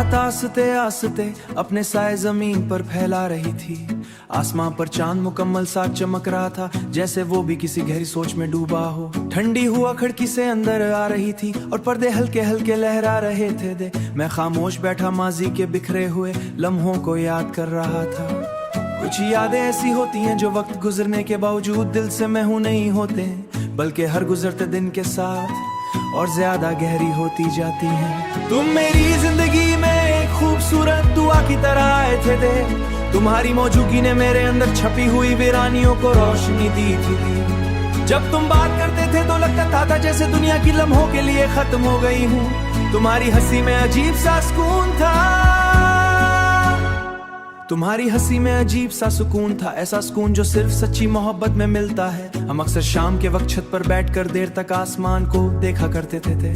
रात आस्ते आस्ते अपने साए जमीन पर फैला रही थी। आसमां पर चांद मुकम्मल साथ चमक रहा था, जैसे वो भी किसी गहरी सोच में डूबा हो। ठंडी हुआ खिड़की से अंदर आ रही थी और पर्दे हल्के हल्के लहरा रहे थे। मैं खामोश बैठा माजी के बिखरे हुए लम्हों को याद कर रहा था। कुछ यादें ऐसी होती हैं जो वक्त गुजरने के बावजूद दिल से महू नहीं होते, बल्कि हर गुजरते दिन के साथ और ज्यादा गहरी होती जाती हैं। तुम मेरी जिंदगी में एक खूबसूरत दुआ की तरह आए थे। तुम्हारी मौजूदगी ने मेरे अंदर छपी हुई वीरानियों को रोशनी दी थी। जब तुम बात करते थे तो लगता था जैसे दुनिया की लम्हों के लिए खत्म हो गई हूँ। तुम्हारी हंसी में अजीब सा सुकून था, तुम्हारी हंसी में अजीब सा सुकून था, ऐसा सुकून जो सिर्फ सच्ची मोहब्बत में मिलता है। हम अक्सर शाम के वक्त छत पर बैठकर देर तक आसमान को देखा करते थे।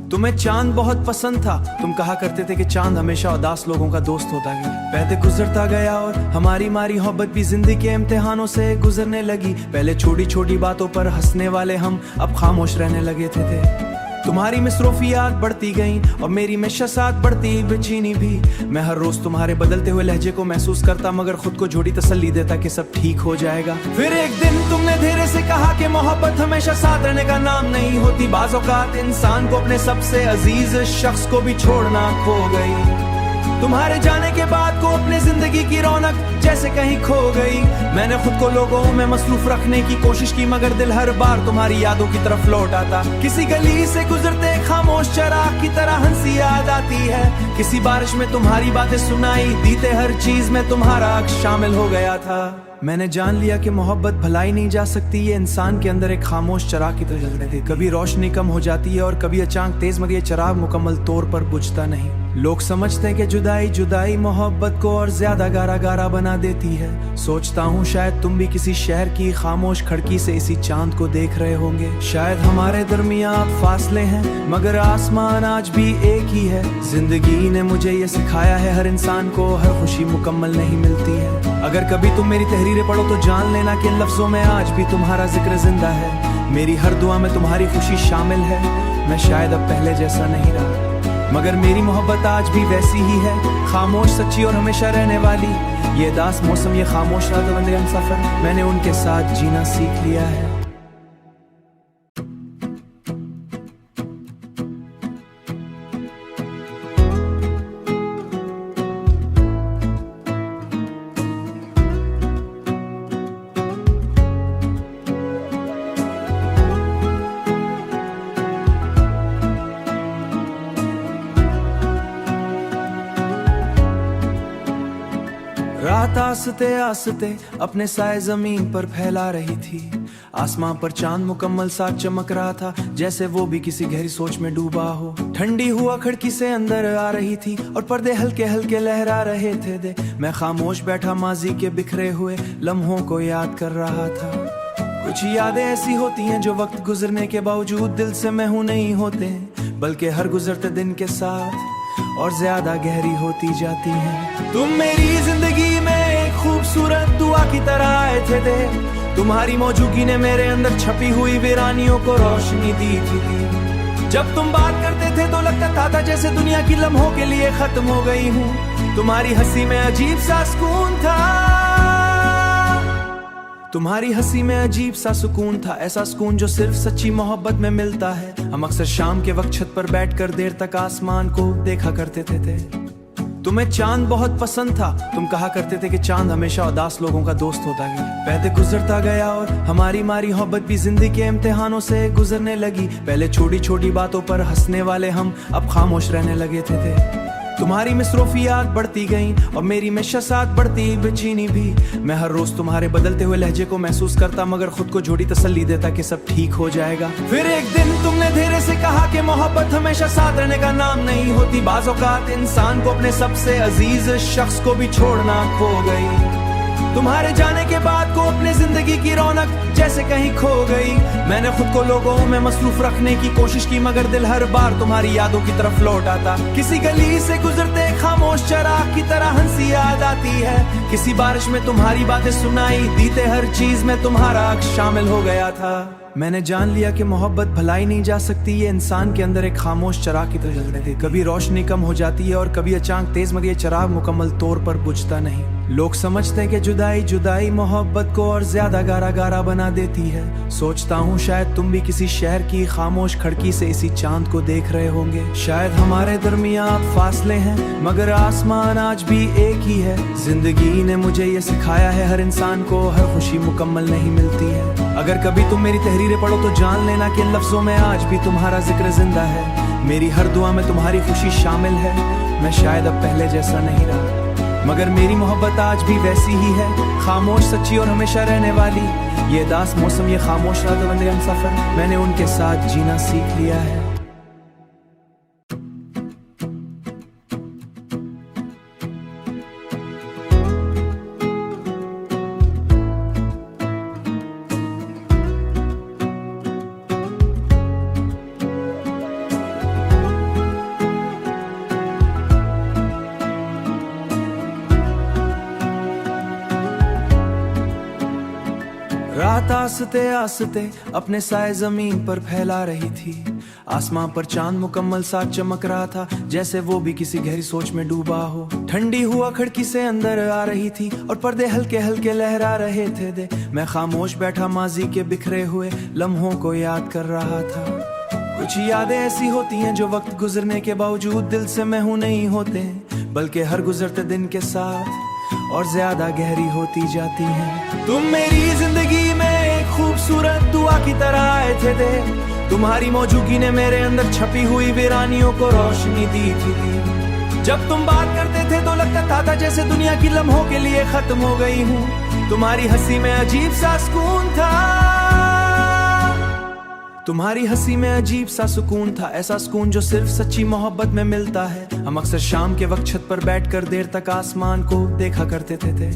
तुम्हें चांद बहुत पसंद था, तुम कहा करते थे कि चांद हमेशा उदास लोगों का दोस्त होता है। पहले गुजरता गया और हमारी मोहब्बत भी जिंदगी के इम्तिहानों से गुजरने लगी। पहले छोटी छोटी बातों पर हंसने वाले हम अब खामोश रहने लगे थे। तुम्हारी मसरूफियात बढ़ती गईं और मेरी में शसात बढ़ती बेचैनी भी। मैं हर रोज तुम्हारे बदलते हुए लहजे को महसूस करता, मगर खुद को झूठी तसल्ली देता कि सब ठीक हो जाएगा। फिर एक दिन तुमने धीरे से कहा कि मोहब्बत हमेशा साथ रहने का नाम नहीं होती। बाज़ औक़ात इंसान को अपने सबसे अजीज शख्स को भी छोड़ना खो गई। तुम्हारे जाने के बाद को अपने जिंदगी की रौनक जैसे कहीं खो गई। मैंने खुद को लोगों में मसरूफ रखने की कोशिश की, मगर दिल हर बार तुम्हारी यादों की तरफ लौट आता। किसी गली से गुजरते खामोश चराग की तरह हंसी याद आती है। किसी बारिश में तुम्हारी बातें सुनाई दीते, हर चीज में तुम्हारा अक्स शामिल हो गया था। मैंने जान लिया कि मोहब्बत भलाई नहीं जा सकती, ये इंसान के अंदर एक खामोश चराग की तरह जलती थी। कभी रोशनी कम हो जाती है और कभी अचानक तेज, मगर ये चराग मुकम्मल तौर पर बुझता नहीं। लोग समझते हैं कि जुदाई जुदाई मोहब्बत को और ज्यादा गारा गारा बना देती है। सोचता हूँ शायद तुम भी किसी शहर की खामोश खिड़की से इसी चांद को देख रहे होंगे। शायद हमारे दरमियान फासले हैं, मगर आसमान आज भी एक ही है। जिंदगी ने मुझे ये सिखाया है, हर इंसान को हर खुशी मुकम्मल नहीं मिलती है। अगर कभी तुम मेरी तहरीरें पढ़ो तो जान लेना कि इन लफ्जों में आज भी तुम्हारा जिक्र जिंदा है। मेरी हर दुआ में तुम्हारी खुशी शामिल है। मैं शायद अब पहले जैसा नहीं रहा, मगर मेरी मोहब्बत आज भी वैसी ही है, खामोश, सच्ची और हमेशा रहने वाली। ये दास मौसम, ये खामोश रात बंदे हम सफर, मैंने उनके साथ जीना सीख लिया है। रात आस्ते आस्ते अपने साए जमीन पर फैला रही थी। आसमां पर चांद मुकम्मल साथ चमक रहा था, जैसे वो भी किसी गहरी सोच में डूबा हो। ठंडी हुआ खिड़की से अंदर आ रही थी और पर्दे हल्के हल्के लहरा रहे थे। मैं खामोश बैठा माजी के बिखरे हुए लम्हों को याद कर रहा था। कुछ यादें ऐसी होती हैं जो वक्त गुजरने के बावजूद दिल से महू नहीं होते, बल्कि हर गुजरते दिन के साथ और ज्यादा गहरी होती जाती हैं। तुम मेरी जिंदगी में एक खूबसूरत दुआ की तरह आए थे। तुम्हारी मौजूदगी ने मेरे अंदर छपी हुई वीरानियों को रोशनी दी थी। जब तुम बात करते थे तो लगता था जैसे दुनिया की लम्हों के लिए खत्म हो गई हूँ। तुम्हारी हंसी में अजीब सा सुकून था, तुम्हारी हंसी में अजीब सा सुकून था, ऐसा सुकून जो सिर्फ सच्ची मोहब्बत में मिलता है। हम अक्सर शाम के वक्त छत पर बैठकर देर तक आसमान को देखा करते थे। तुम्हें चांद बहुत पसंद था, तुम कहा करते थे कि चांद हमेशा उदास लोगों का दोस्त होता है। पहले गुजरता गया और हमारी मोहब्बत भी जिंदगी के इम्तिहानों से गुजरने लगी। पहले छोटी छोटी बातों पर हंसने वाले हम अब खामोश रहने लगे थे। तुम्हारी मसरूफियात बढ़ती गईं और मेरी में शसात बढ़ती बेचैनी भी। मैं हर रोज तुम्हारे बदलते हुए लहजे को महसूस करता, मगर खुद को झूठी तसल्ली देता कि सब ठीक हो जाएगा। फिर एक दिन तुमने धीरे से कहा कि मोहब्बत हमेशा साथ रहने का नाम नहीं होती। बाज़ औक़ात इंसान को अपने सबसे अजीज शख्स को भी छोड़ना खो गई। तुम्हारे जाने के बाद को अपने जिंदगी की रौनक जैसे कहीं खो गई। मैंने खुद को लोगों में मसरूफ रखने की कोशिश की, मगर दिल हर बार तुम्हारी यादों की तरफ लौट आता। किसी गली से गुजरते खामोश चराग की तरह हंसी याद आती है। किसी बारिश में तुम्हारी बातें सुनाई दीते, हर चीज में तुम्हारा अक्स शामिल हो गया था। मैंने जान लिया कि मोहब्बत भलाई नहीं जा सकती, ये इंसान के अंदर एक खामोश चिराग की तरह जल रहे थे। कभी रोशनी कम हो जाती है और कभी अचानक तेज, मगर ये चिराग मुकम्मल तौर पर बुझता नहीं। लोग समझते हैं कि जुदाई जुदाई मोहब्बत को और ज्यादा गारा गारा बना देती है। सोचता हूँ शायद तुम भी किसी शहर की खामोश खिड़की से इसी चांद को देख रहे होंगे। शायद हमारे दरमियान फासले हैं मगर आसमान आज भी एक ही है। जिंदगी ने मुझे ये सिखाया है, हर इंसान को हर खुशी मुकम्मल नहीं मिलती है। अगर कभी तुम मेरी तहरीरें पढ़ो तो जान लेना कि इन लफ्जों में आज भी तुम्हारा जिक्र जिंदा है। मेरी हर दुआ में तुम्हारी खुशी शामिल है। मैं शायद अब पहले जैसा नहीं रहा मगर मेरी मोहब्बत आज भी वैसी ही है, खामोश, सच्ची और हमेशा रहने वाली। ये दास मौसम, ये खामोश रात बंदे हम सफर, मैंने उनके साथ जीना सीख लिया है। रात आस्ते आस्ते अपने साए जमीन पर फैला रही थी। आसमां पर चांद मुकम्मल सा चमक रहा था, जैसे वो भी किसी गहरी सोच में डूबा हो। ठंडी हुआ खिड़की से अंदर आ रही थी और पर्दे हल्के हल्के लहरा रहे थे। मैं खामोश बैठा माजी के बिखरे हुए लम्हों को याद कर रहा था। कुछ यादें ऐसी होती हैं जो वक्त गुजरने के बावजूद दिल से महू नहीं होते, बल्कि हर गुजरते दिन के साथ और ज्यादा गहरी होती जाती हैं। तुम मेरी जिंदगी में एक खूबसूरत दुआ की तरह आए थे। तुम्हारी मौजूदगी ने मेरे अंदर छपी हुई वीरानियों को रोशनी दी थी। जब तुम बात करते थे तो लगता था जैसे दुनिया की लम्हों के लिए खत्म हो गई हूँ। तुम्हारी हंसी में अजीब सा सुकून था, तुम्हारी हंसी में अजीब सा सुकून था, ऐसा सुकून जो सिर्फ सच्ची मोहब्बत में मिलता है। हम अक्सर शाम के वक्त छत पर बैठकर देर तक आसमान को देखा करते थे।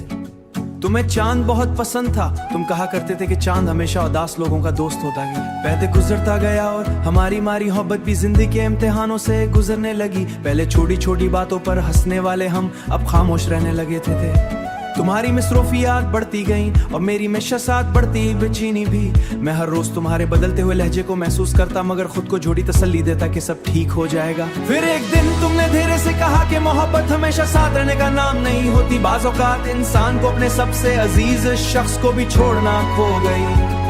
तुम्हें चांद बहुत पसंद था, तुम कहा करते थे कि चांद हमेशा उदास लोगों का दोस्त होता गया। पहले गुजरता गया और हमारी मोहब्बत भी जिंदगी के इम्तिहानों से गुजरने लगी। पहले छोटी छोटी बातों पर हंसने वाले हम अब खामोश रहने लगे थे। तुम्हारी मसरूफियात बढ़ती गईं और मेरी मिशसात बढ़ती बेचैनी भी। मैं हर रोज तुम्हारे बदलते हुए लहजे को महसूस करता, मगर खुद को झूठी तसल्ली देता कि सब ठीक हो जाएगा। फिर एक दिन तुमने धीरे से कहा कि मोहब्बत हमेशा साथ रहने का नाम नहीं होती। बाज़ औक़ात इंसान को अपने सबसे अजीज शख्स को भी छोड़ना खो गई।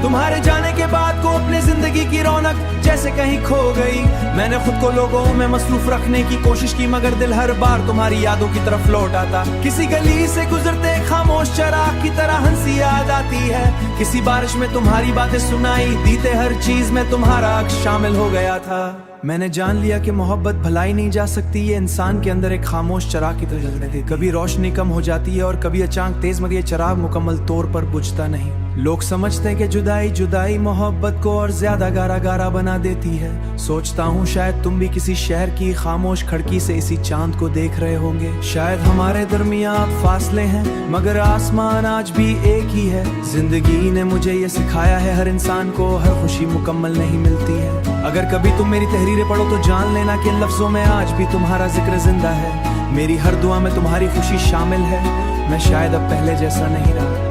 तुम्हारे जाने के बाद को अपने जिंदगी की रौनक जैसे कहीं खो गई। मैंने खुद को लोगों में मसरूफ रखने की कोशिश की, मगर दिल हर बार तुम्हारी यादों की तरफ लौट आता। किसी गली से गुजरते खामोश चिराग की तरह हंसी याद आती है। किसी बारिश में तुम्हारी बातें सुनाई दीते, हर चीज में तुम्हारा अक्स शामिल हो गया था। मैंने जान लिया कि मोहब्बत भलाई नहीं जा सकती, ये इंसान के अंदर एक खामोश चिराग की तरह जल रहे थे। कभी रोशनी कम हो जाती है और कभी अचानक तेज, मगर ये चिराग मुकम्मल तौर पर बुझता नहीं। लोग समझते हैं कि जुदाई जुदाई मोहब्बत को और ज्यादा गारा गारा बना देती है। सोचता हूँ शायद तुम भी किसी शहर की खामोश खिड़की से इसी चांद को देख रहे होंगे। शायद हमारे दरमियान फासले हैं मगर आसमान आज भी एक ही है। जिंदगी ने मुझे ये सिखाया है, हर इंसान को हर खुशी मुकम्मल नहीं मिलती है। अगर कभी तुम मेरी तहरीरें पढ़ो तो जान लेना कि इन लफ्जों में आज भी तुम्हारा जिक्र जिंदा है। मेरी हर दुआ में तुम्हारी खुशी शामिल है। मैं शायद अब पहले जैसा नहीं रहा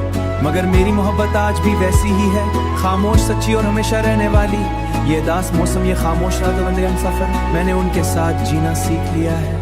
मगर मेरी मोहब्बत आज भी वैसी ही है, खामोश, सच्ची और हमेशा रहने वाली। ये दास मौसम, ये खामोश रात बंदे हम सफर, मैंने उनके साथ जीना सीख लिया है।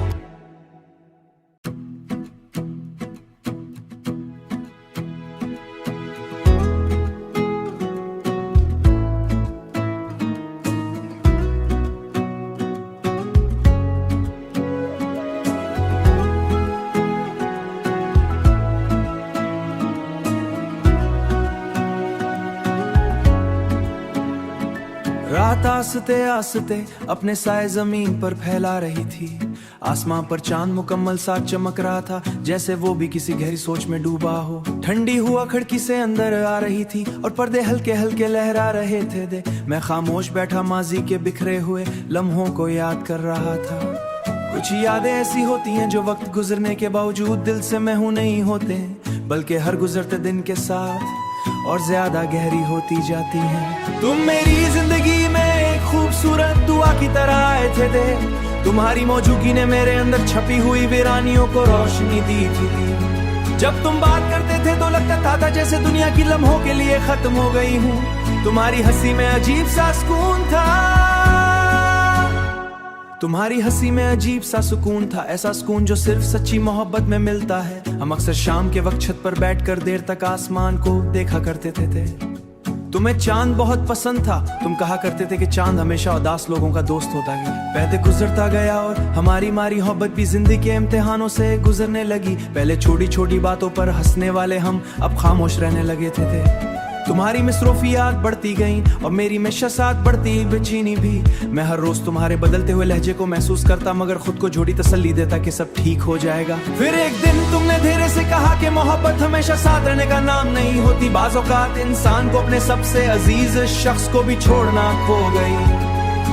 रात आस्ते आस्ते अपने साए जमीन पर फैला रही थी। आसमां पर चांद मुकम्मल सा चमक रहा था, जैसे वो भी किसी गहरी सोच में डूबा हो। ठंडी हुआ खिड़की से अंदर आ रही थी और पर्दे हल्के हल्के लहरा रहे थे। मैं खामोश बैठा माजी के बिखरे हुए लम्हों को याद कर रहा था। कुछ यादें ऐसी होती हैं जो वक्त गुजरने के बावजूद दिल से महू नहीं होते, बल्कि हर गुजरते दिन के साथ और ज्यादा गहरी होती जाती हैं। तुम मेरी जिंदगी में एक खूबसूरत दुआ की तरह आए थे। तुम्हारी मौजूदगी ने मेरे अंदर छपी हुई वीरानियों को रोशनी दी थी। जब तुम बात करते थे तो लगता था जैसे दुनिया की लम्हों के लिए खत्म हो गई हूँ। तुम्हारी हंसी में अजीब सा सुकून था, तुम्हारी हंसी में अजीब सा सुकून था, ऐसा सुकून जो सिर्फ सच्ची मोहब्बत में मिलता है। हम अक्सर शाम के वक्त छत पर बैठकर देर तक आसमान को देखा करते थे। तुम्हें चांद बहुत पसंद था, तुम कहा करते थे कि चांद हमेशा उदास लोगों का दोस्त होता है। पहले गुजरता गया और हमारी मारी मोहब्बत भी जिंदगी के इम्तिहानों से गुजरने लगी। पहले छोटी छोटी बातों पर हंसने वाले हम अब खामोश रहने लगे थे। तुम्हारी मसरूफियात बढ़ती गईं और मेरी में शसात बढ़ती बेचैनी भी। मैं हर रोज तुम्हारे बदलते हुए लहजे को महसूस करता, मगर खुद को झूठी तसल्ली देता कि सब ठीक हो जाएगा। फिर एक दिन तुमने धीरे से कहा कि मोहब्बत हमेशा साथ रहने का नाम नहीं होती। बाज़ औक़ात इंसान को अपने सबसे अजीज शख्स को भी छोड़ना खो गई।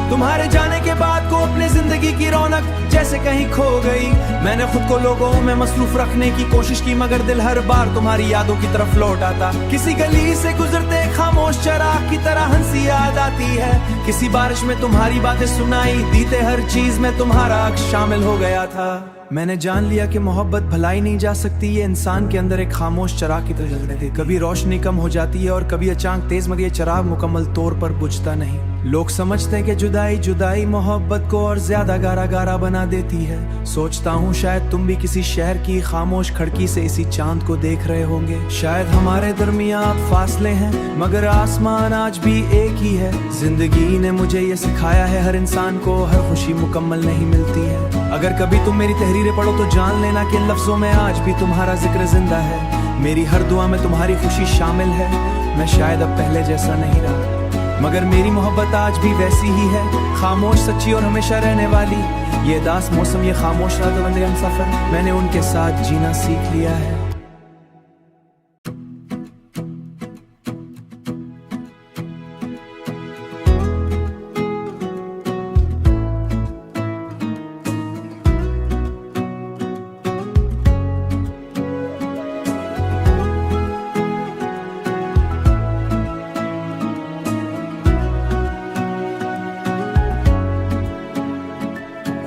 तुम्हारे जाने के बाद को अपने जिंदगी की रौनक जैसे कहीं खो गई। मैंने खुद को लोगों में मसरूफ रखने की कोशिश की, मगर दिल हर बार तुम्हारी यादों की तरफ लौट आता। किसी गली से गुजरते खामोश चराग की तरह हंसी याद आती है। किसी बारिश में तुम्हारी बातें सुनाई दीते, हर चीज में तुम्हारा अक्स शामिल हो गया था। मैंने जान लिया कि मोहब्बत भलाई नहीं जा सकती, ये इंसान के अंदर एक खामोश चराग की तरह जल रही थी। कभी रोशनी कम हो जाती है और कभी अचानक तेज, मगर ये चराग मुकम्मल तौर पर बुझता नहीं। लोग समझते हैं कि जुदाई जुदाई मोहब्बत को और ज्यादा गारा गारा बना देती है। सोचता हूँ शायद तुम भी किसी शहर की खामोश खिड़की से इसी चांद को देख रहे होंगे। शायद हमारे दरमियान फासले हैं, मगर आसमान आज भी एक ही है। जिंदगी ने मुझे ये सिखाया है, हर इंसान को हर खुशी मुकम्मल नहीं मिलती है। अगर कभी तुम मेरी तहरीरें पढ़ो तो जान लेना कि इन लफ्जों में आज भी तुम्हारा जिक्र जिंदा है। मेरी हर दुआ में तुम्हारी खुशी शामिल है। मैं शायद अब पहले जैसा नहीं रहा, मगर मेरी मोहब्बत आज भी वैसी ही है, खामोश, सच्ची और हमेशा रहने वाली। ये दास मौसम, ये खामोश रात बंदे हम सफर, मैंने उनके साथ जीना सीख लिया है।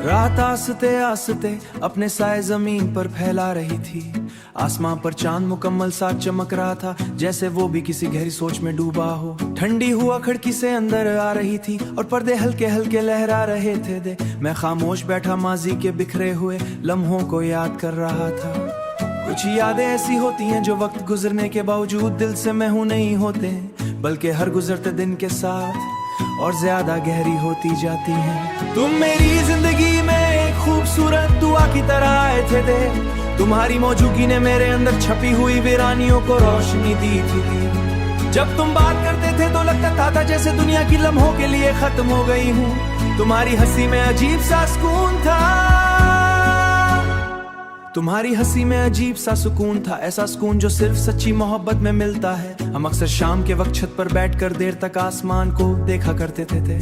रात आस्ते आस्ते अपने साए जमीन पर फैला रही थी। आसमां पर चांद मुकम्मल साथ चमक रहा था, जैसे वो भी किसी गहरी सोच में डूबा हो। ठंडी हुआ खिड़की से अंदर आ रही थी और पर्दे हल्के हल्के लहरा रहे थे। मैं खामोश बैठा माजी के बिखरे हुए लम्हों को याद कर रहा था। कुछ यादें ऐसी होती हैं जो वक्त गुजरने के बावजूद दिल से महू नहीं होते, बल्कि हर गुजरते दिन के साथ और ज्यादा गहरी होती जाती हैं। तुम मेरी जिंदगी में एक खूबसूरत दुआ की तरह आए थे। तुम्हारी मौजूदगी ने मेरे अंदर छपी हुई वीरानियों को रोशनी दी थी। जब तुम बात करते थे तो लगता था जैसे दुनिया की लम्हों के लिए खत्म हो गई हूँ। तुम्हारी हंसी में अजीब सा सुकून था, तुम्हारी हंसी में अजीब सा सुकून था, ऐसा सुकून जो सिर्फ सच्ची मोहब्बत में मिलता है। हम अक्सर शाम के वक्त छत पर बैठकर देर तक आसमान को देखा करते थे।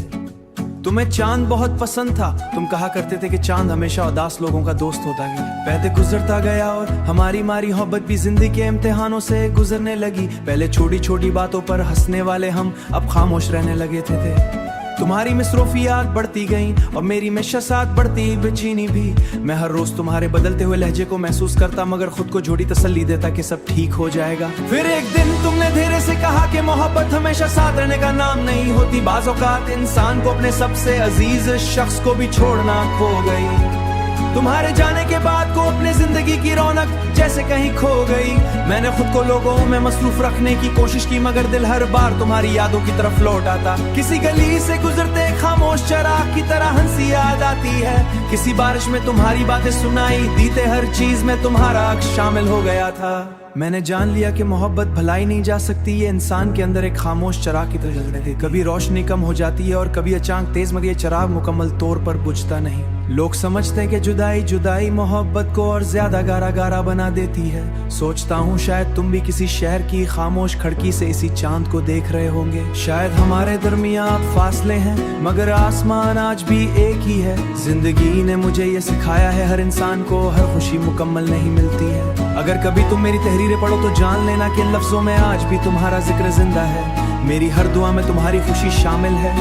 तुम्हें चांद बहुत पसंद था, तुम कहा करते थे कि चांद हमेशा उदास लोगों का दोस्त होता है। पहले गुजरता गया और हमारी मारी मोहब्बत भी जिंदगी के इम्तिहानों से गुजरने लगी। पहले छोटी छोटी बातों पर हंसने वाले हम अब खामोश रहने लगे थे। तुम्हारी मसरूफियात बढ़ती गईं और मेरी में शसात बढ़ती बेचैनी भी। मैं हर रोज तुम्हारे बदलते हुए लहजे को महसूस करता, मगर खुद को झूठी तसल्ली देता कि सब ठीक हो जाएगा। फिर एक दिन तुमने धीरे से कहा कि मोहब्बत हमेशा साथ रहने का नाम नहीं होती। बाज़ औक़ात इंसान को अपने सबसे अजीज शख्स को भी छोड़ना खो गई। तुम्हारे जाने के बाद को अपने जिंदगी की रौनक जैसे कहीं खो गई। मैंने खुद को लोगों में मसरूफ रखने की कोशिश की, मगर दिल हर बार तुम्हारी यादों की तरफ लौट आता। किसी गली से गुजरते खामोश चराग की तरह हंसी याद आती है। किसी बारिश में तुम्हारी बातें सुनाई दीते, हर चीज में तुम्हारा अक्स शामिल हो गया था। मैंने जान लिया कि मोहब्बत भलाई नहीं जा सकती, ये इंसान के अंदर एक खामोश चराग की तरह जल रही थी। कभी रोशनी कम हो जाती है और कभी अचानक तेज, मगर ये चराग मुकम्मल तौर पर बुझता नहीं। लोग समझते हैं कि जुदाई जुदाई मोहब्बत को और ज्यादा गारा गारा बना देती है। सोचता हूँ शायद तुम भी किसी शहर की खामोश खिड़की से इसी चांद को देख रहे होंगे। शायद हमारे दरमियान फासले हैं, मगर आसमान आज भी एक ही है। जिंदगी ने मुझे ये सिखाया है, हर इंसान को हर खुशी मुकम्मल नहीं मिलती है। अगर कभी तुम मेरी तहरीरें पढ़ो तो जान लेना कि इन लफ्जों में आज भी तुम्हारा जिक्र जिंदा है। मेरी हर दुआ में तुम्हारी खुशी शामिल है।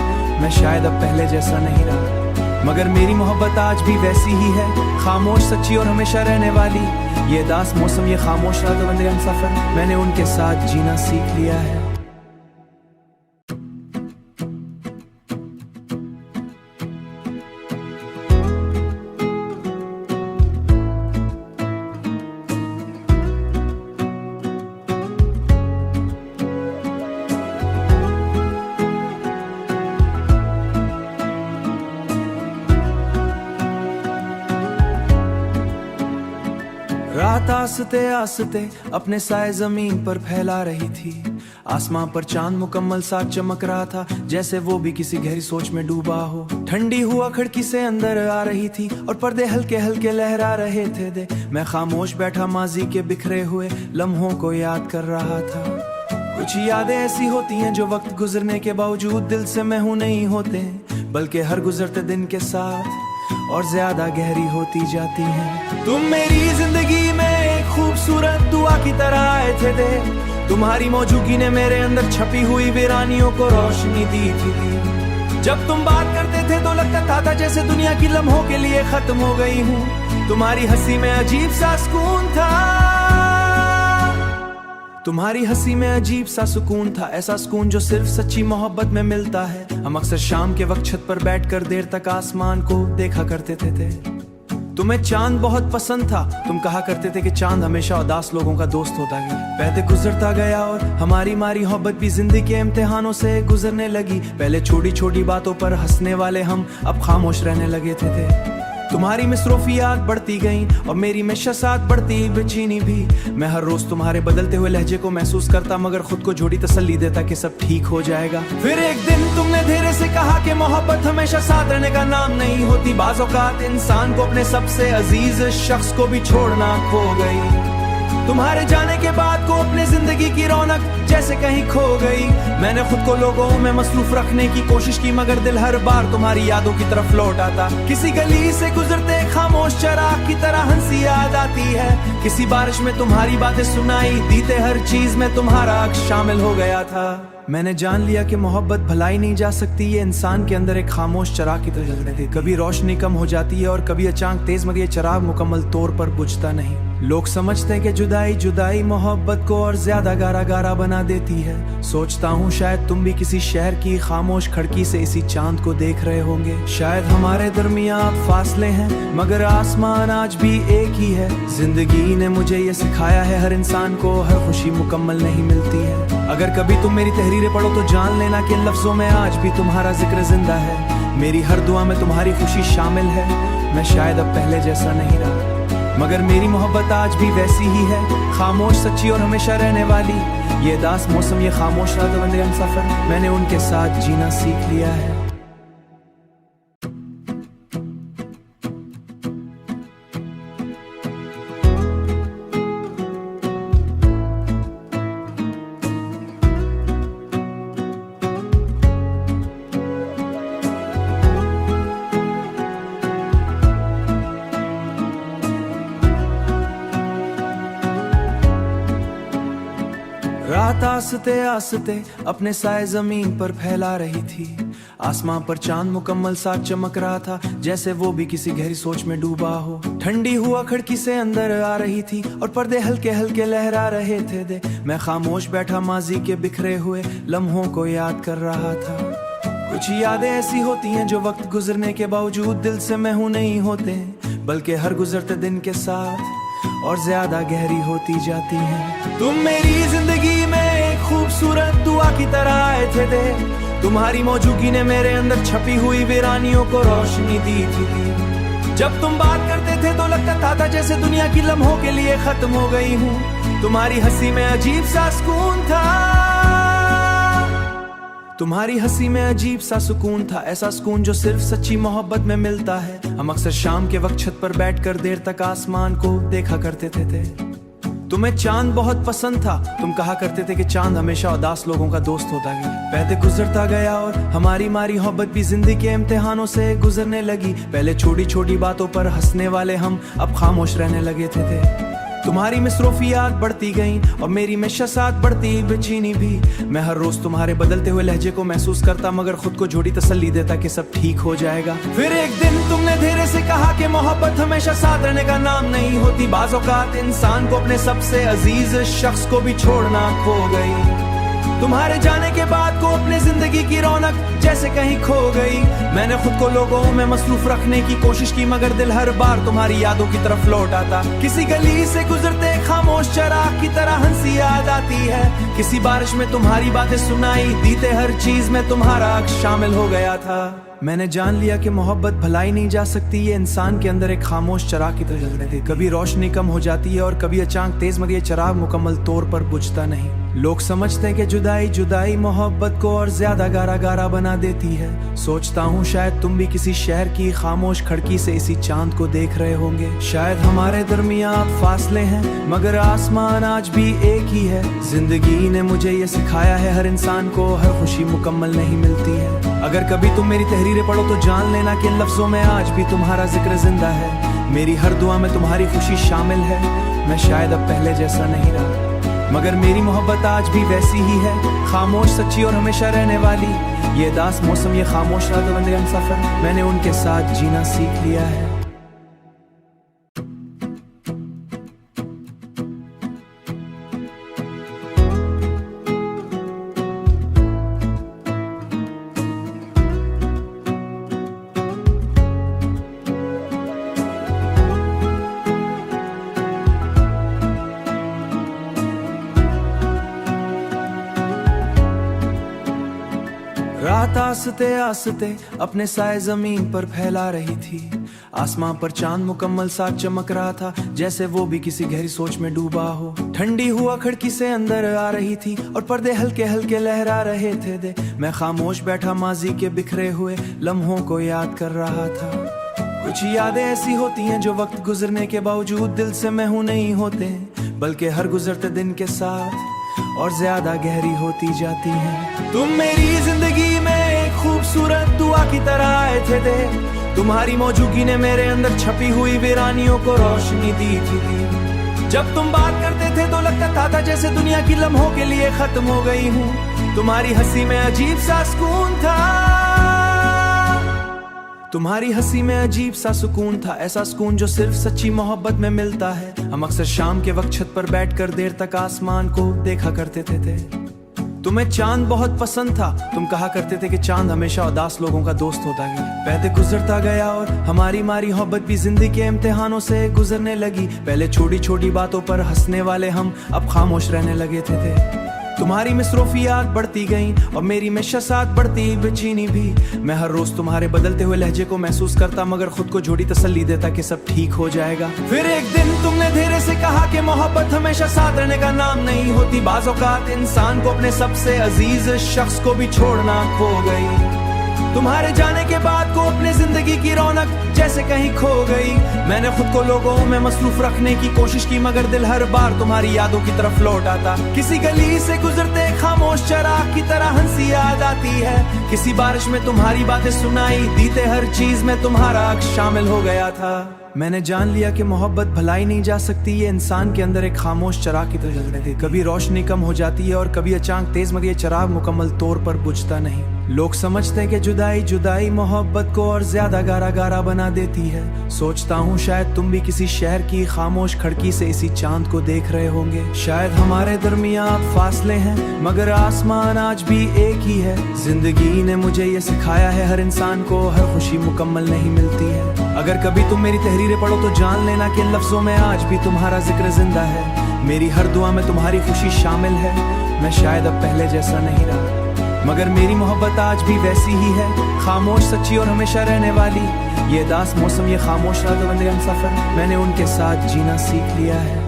मैं शायद अब पहले जैसा नहीं रहा, मगर मेरी मोहब्बत आज भी वैसी ही है, खामोश, सच्ची और हमेशा रहने वाली। ये दास मौसम, ये खामोश रात बंदे हम सफर, मैंने उनके साथ जीना सीख लिया है। रात आस्ते आस्ते अपने साए जमीन पर फैला रही थी। आसमां पर चांद मुकम्मल सा चमक रहा था, जैसे वो भी किसी गहरी सोच में डूबा हो। ठंडी हुआ खिड़की से अंदर आ रही थी और पर्दे हल्के हल्के लहरा रहे थे दे। मैं खामोश बैठा माजी के बिखरे हुए लम्हों को याद कर रहा था। कुछ यादें ऐसी होती हैं जो वक्त गुजरने के बावजूद दिल से महू नहीं होते, बल्कि हर गुजरते दिन के साथ और ज्यादा गहरी होती जाती हैं। तुम मेरी जिंदगी में एक खूबसूरत दुआ की तरह आए थे दे। तुम्हारी मौजूदगी ने मेरे अंदर छपी हुई वीरानियों को रोशनी दी थी। जब तुम बात करते थे तो लगता था जैसे दुनिया की लम्हों के लिए खत्म हो गई हूँ। तुम्हारी हंसी में अजीब सा सुकून था, तुम्हारी हंसी में अजीब सा सुकून था, ऐसा सुकून जो सिर्फ सच्ची मोहब्बत में मिलता है। हम अक्सर शाम के वक्त छत पर बैठकर देर तक आसमान को देखा करते थे। तुम्हें चांद बहुत पसंद था, तुम कहा करते थे कि चांद हमेशा उदास लोगों का दोस्त होता है। पहले गुजरता गया और हमारी मोहब्बत भी जिंदगी के इम्तिहानों से गुजरने लगी। पहले छोटी छोटी बातों पर हंसने वाले हम अब खामोश रहने लगे थे। तुम्हारी मसरूफियात बढ़ती गईं और मेरी मिशसात बढ़ती बेचैनी भी। मैं हर रोज तुम्हारे बदलते हुए लहजे को महसूस करता, मगर खुद को झूठी तसल्ली देता कि सब ठीक हो जाएगा। फिर एक दिन तुमने धीरे से कहा कि मोहब्बत हमेशा साथ रहने का नाम नहीं होती। बाज़ औक़ात इंसान को अपने सबसे अजीज शख्स को भी छोड़ना खो गई। तुम्हारे जाने के बाद को अपने जिंदगी की रौनक जैसे कहीं खो गई। मैंने खुद को लोगों में मसरूफ रखने की कोशिश की, मगर दिल हर बार तुम्हारी यादों की तरफ लौट आता। किसी गली से गुजरते खामोश चराग की तरह हंसी याद आती है। किसी बारिश में तुम्हारी बातें सुनाई दीते, हर चीज में तुम्हारा अक्स शामिल हो गया था। मैंने जान लिया कि मोहब्बत भलाई नहीं जा सकती, ये इंसान के अंदर एक खामोश चराग की तरह जलते थे। कभी रोशनी कम हो जाती है और कभी अचानक तेज, मगर ये चराग मुकम्मल तौर पर बुझता नहीं। लोग समझते हैं कि जुदाई जुदाई मोहब्बत को और ज्यादा गारा गारा बना देती है। सोचता हूँ शायद तुम भी किसी शहर की खामोश खिड़की से इसी चांद को देख रहे होंगे। शायद हमारे दरमियान फासले हैं, मगर आसमान आज भी एक ही है। जिंदगी ने मुझे ये सिखाया है, हर इंसान को हर खुशी मुकम्मल नहीं मिलती है। अगर कभी तुम मेरी तहरीरें पढ़ो तो जान लेना कि इन लफ्जों में आज भी तुम्हारा जिक्र जिंदा है। मेरी हर दुआ में तुम्हारी खुशी शामिल है। मैं शायद अब पहले जैसा नहीं रहा, मगर मेरी मोहब्बत आज भी वैसी ही है, खामोश, सच्ची और हमेशा रहने वाली। ये दास मौसम, ये खामोश रात बंदे हम सफर, मैंने उनके साथ जीना सीख लिया है। रात आस्ते आस्ते अपने साए जमीन पर फैला रही थी। आसमां पर चांद मुकम्मल सा चमक रहा था, जैसे वो भी किसी गहरी सोच में डूबा हो। ठंडी हुआ खिड़की से अंदर आ रही थी और पर्दे हल्के हल्के लहरा रहे थे दे। मैं खामोश बैठा माजी के बिखरे हुए लम्हों को याद कर रहा था। कुछ यादें ऐसी होती हैं जो वक्त गुजरने के बावजूद दिल से महू नहीं होते, बल्कि हर गुजरते दिन के साथ और ज्यादा गहरी होती जाती हैं। तुम मेरी जिंदगी में एक खूबसूरत दुआ की तरह आए थे दे। तुम्हारी मौजूदगी ने मेरे अंदर छपी हुई वीरानियों को रोशनी दी थी। जब तुम बात करते थे तो लगता था जैसे दुनिया की लम्हों के लिए खत्म हो गई हूँ। तुम्हारी हंसी में अजीब सा सुकून था, तुम्हारी हंसी में अजीब सा सुकून था, ऐसा सुकून जो सिर्फ सच्ची मोहब्बत में मिलता है। हम अक्सर शाम के वक्त छत पर बैठकर देर तक आसमान को देखा करते थे। तुम्हें चांद बहुत पसंद था, तुम कहा करते थे कि चांद हमेशा उदास लोगों का दोस्त होता है। पहले गुजरता गया और हमारी मोहब्बत भी जिंदगी के इम्तिहानों से गुजरने लगी। पहले छोटी छोटी बातों पर हंसने वाले हम अब खामोश रहने लगे थे। तुम्हारी मसरूफियात बढ़ती गईं और मेरी मिशसात बढ़ती बेचैनी भी। मैं हर रोज तुम्हारे बदलते हुए लहजे को महसूस करता, मगर खुद को झूठी तसल्ली देता कि सब ठीक हो जाएगा। फिर एक दिन तुमने धीरे से कहा कि मोहब्बत हमेशा साथ रहने का नाम नहीं होती। बाज़ औक़ात इंसान को अपने सबसे अजीज शख्स को भी छोड़ना खो गई। तुम्हारे जाने के बाद को अपने जिंदगी की रौनक जैसे कहीं खो गई। मैंने खुद को लोगों में मसरूफ रखने की कोशिश की, मगर दिल हर बार तुम्हारी यादों की तरफ लौट आता। किसी गली से गुजरते खामोश चराग की तरह हंसी याद आती है। किसी बारिश में तुम्हारी बातें सुनाई दीते, हर चीज में तुम्हारा अक्स शामिल हो गया था। मैंने जान लिया कि मोहब्बत भलाई नहीं जा सकती, ये इंसान के अंदर एक खामोश चिराग की तरह जल रहे थे। कभी रोशनी कम हो जाती है और कभी अचानक तेज, मगर ये चिराग मुकम्मल तौर पर बुझता नहीं। लोग समझते हैं कि जुदाई जुदाई मोहब्बत को और ज्यादा गारा गारा बना देती है। सोचता हूँ शायद तुम भी किसी शहर की खामोश खिड़की से इसी चांद को देख रहे होंगे। शायद हमारे दरमियान फासले हैं मगर आसमान आज भी एक ही है। जिंदगी ने मुझे ये सिखाया है हर इंसान को हर खुशी मुकम्मल नहीं मिलती है। अगर कभी तुम मेरी तहरीरें पढ़ो तो जान लेना कि इन लफ्जों में आज भी तुम्हारा जिक्र जिंदा है। मेरी हर दुआ में तुम्हारी खुशी शामिल है। मैं शायद अब पहले जैसा नहीं रहा मगर मेरी मोहब्बत आज भी वैसी ही है, खामोश, सच्ची और हमेशा रहने वाली। ये दास मौसम, ये खामोश रात बंदे हम सफर, मैंने उनके साथ जीना सीख लिया है। रात आस्ते आस्ते अपने साए जमीन पर फैला रही थी। आसमां पर चांद मुकम्मल साथ चमक रहा था, जैसे वो भी किसी गहरी सोच में डूबा हो। ठंडी हुआ खिड़की से अंदर आ रही थी और पर्दे हल्के हल्के लहरा रहे थे। मैं खामोश बैठा माजी के बिखरे हुए लम्हों को याद कर रहा था। कुछ यादें ऐसी होती हैं जो वक्त गुजरने के बावजूद दिल से महू नहीं होते, बल्कि हर गुजरते दिन के साथ और ज्यादा गहरी होती जाती हैं। तुम मेरी जिंदगी में एक खूबसूरत दुआ की तरह आए थे। तुम्हारी मौजूदगी ने मेरे अंदर छपी हुई वीरानियों को रोशनी दी थी। जब तुम बात करते थे तो लगता था जैसे दुनिया की लम्हों के लिए खत्म हो गई हूँ। तुम्हारी हंसी में अजीब सा सुकून था, तुम्हारी हंसी में अजीब सा सुकून था, ऐसा सुकून जो सिर्फ सच्ची मोहब्बत में मिलता है। हम अक्सर शाम के वक्त छत पर बैठकर देर तक आसमान को देखा करते थे। तुम्हें चांद बहुत पसंद था, तुम कहा करते थे कि चांद हमेशा उदास लोगों का दोस्त होता गया। पहले गुजरता गया और हमारी मोहब्बत भी जिंदगी के इम्तिहानों से गुजरने लगी। पहले छोटी छोटी बातों पर हंसने वाले हम अब खामोश रहने लगे थे। तुम्हारी मसरूफियात बढ़ती गईं और मेरी में शसात बढ़ती बेचैनी भी। मैं हर रोज तुम्हारे बदलते हुए लहजे को महसूस करता, मगर खुद को झूठी तसल्ली देता कि सब ठीक हो जाएगा। फिर एक दिन तुमने धीरे से कहा कि मोहब्बत हमेशा साथ रहने का नाम नहीं होती। बाज़ औक़ात इंसान को अपने सबसे अजीज शख्स को भी छोड़ना खो गई। तुम्हारे जाने के बाद को अपने जिंदगी की रौनक जैसे कहीं खो गई। मैंने खुद को लोगों में मसरूफ रखने की कोशिश की, मगर दिल हर बार तुम्हारी यादों की तरफ लौट आता। किसी गली से गुजरते खामोश चिराग की तरह हंसी याद आती है। किसी बारिश में तुम्हारी बातें सुनाई दीते, हर चीज में तुम्हारा अक्स शामिल हो गया था। मैंने जान लिया कि मोहब्बत भलाई नहीं जा सकती, ये इंसान के अंदर एक खामोश चिराग की तरह जल रहे थे। कभी रोशनी कम हो जाती है और कभी अचानक तेज, मगर ये चिराग मुकम्मल तौर पर बुझता नहीं। लोग समझते हैं कि जुदाई जुदाई मोहब्बत को और ज्यादा गारा गारा बना देती है। सोचता हूँ शायद तुम भी किसी शहर की खामोश खिड़की से इसी चांद को देख रहे होंगे। शायद हमारे दरमियान फासले हैं मगर आसमान आज भी एक ही है। जिंदगी ने मुझे ये सिखाया है हर इंसान को हर खुशी मुकम्मल नहीं मिलती है। अगर कभी तुम मेरी तहरीरें पढ़ो तो जान लेना कि इन लफ्जों में आज भी तुम्हारा जिक्र जिंदा है। मेरी हर दुआ में तुम्हारी खुशी शामिल है। मैं शायद अब पहले जैसा नहीं रहा मगर मेरी मोहब्बत आज भी वैसी ही है, खामोश, सच्ची और हमेशा रहने वाली। ये दास मौसम, ये खामोश रात बंदे हम सफर, मैंने उनके साथ जीना सीख लिया है।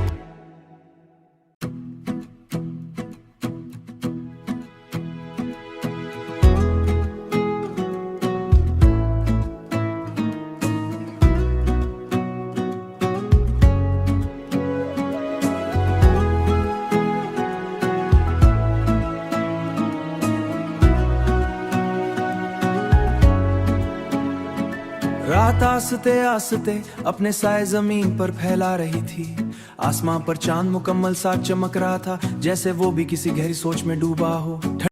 रात आस्ते आस्ते अपने साए जमीन पर फैला रही थी। आसमां पर चांद मुकम्मल साथ चमक रहा था, जैसे वो भी किसी गहरी सोच में डूबा हो।